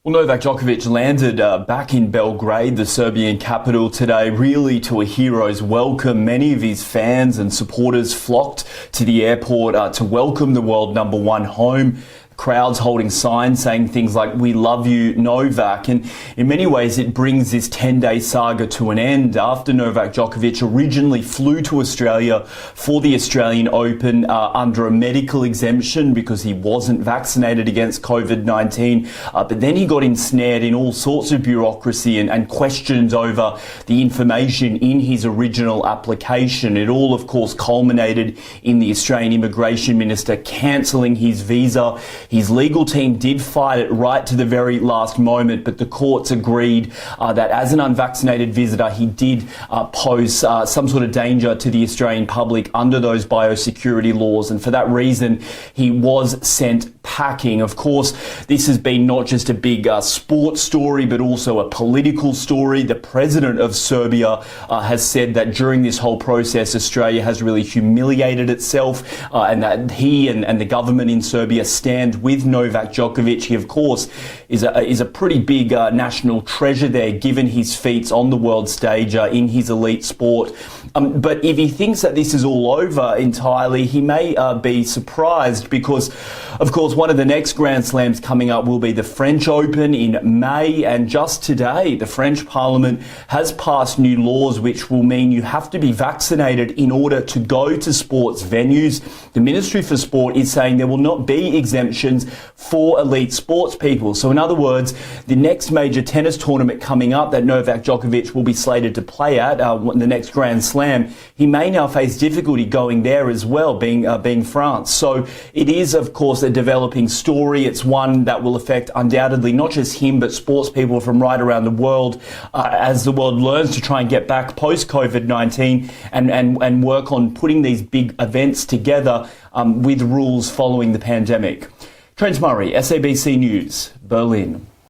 Well, Novak Djokovic landed back in Belgrade, the Serbian capital, today, really to a hero's welcome. Many of his fans and supporters flocked to the airport to welcome the world number one home. Crowds holding signs saying things like, "We love you, Novak." And in many ways, it brings this 10-day saga to an end after Novak Djokovic originally flew to Australia for the Australian Open under a medical exemption because he wasn't vaccinated against COVID-19. But then he got ensnared in all sorts of bureaucracy and questions over the information in his original application. It all, of course, culminated in the Australian Immigration Minister cancelling his visa. His legal team did fight it right to the very last moment, but the courts agreed that as an unvaccinated visitor, he did pose some sort of danger to the Australian public under those biosecurity laws. And for that reason, he was sent packing. Of course, this has been not just a big sports story, but also a political story. The president of Serbia has said that during this whole process, Australia has really humiliated itself and that he and the government in Serbia stand with Novak Djokovic. He, of course, is a pretty big national treasure there, given his feats on the world stage in his elite sport. But if he thinks that this is all over entirely, he may be surprised because, of course, one of the next Grand Slams coming up will be the French Open in May. And just today, the French Parliament has passed new laws which will mean you have to be vaccinated in order to go to sports venues. The Ministry for Sport is saying there will not be exemptions for elite sports people. So in other words, the next major tennis tournament coming up that Novak Djokovic will be slated to play at, the next Grand Slam, he may now face difficulty going there as well, being France. So it is, of course, a developing story. It's one that will affect undoubtedly not just him, but sports people from right around the world as the world learns to try and get back post-COVID-19 and work on putting these big events together with rules following the pandemic. Trent Murray, SABC News, Berlin.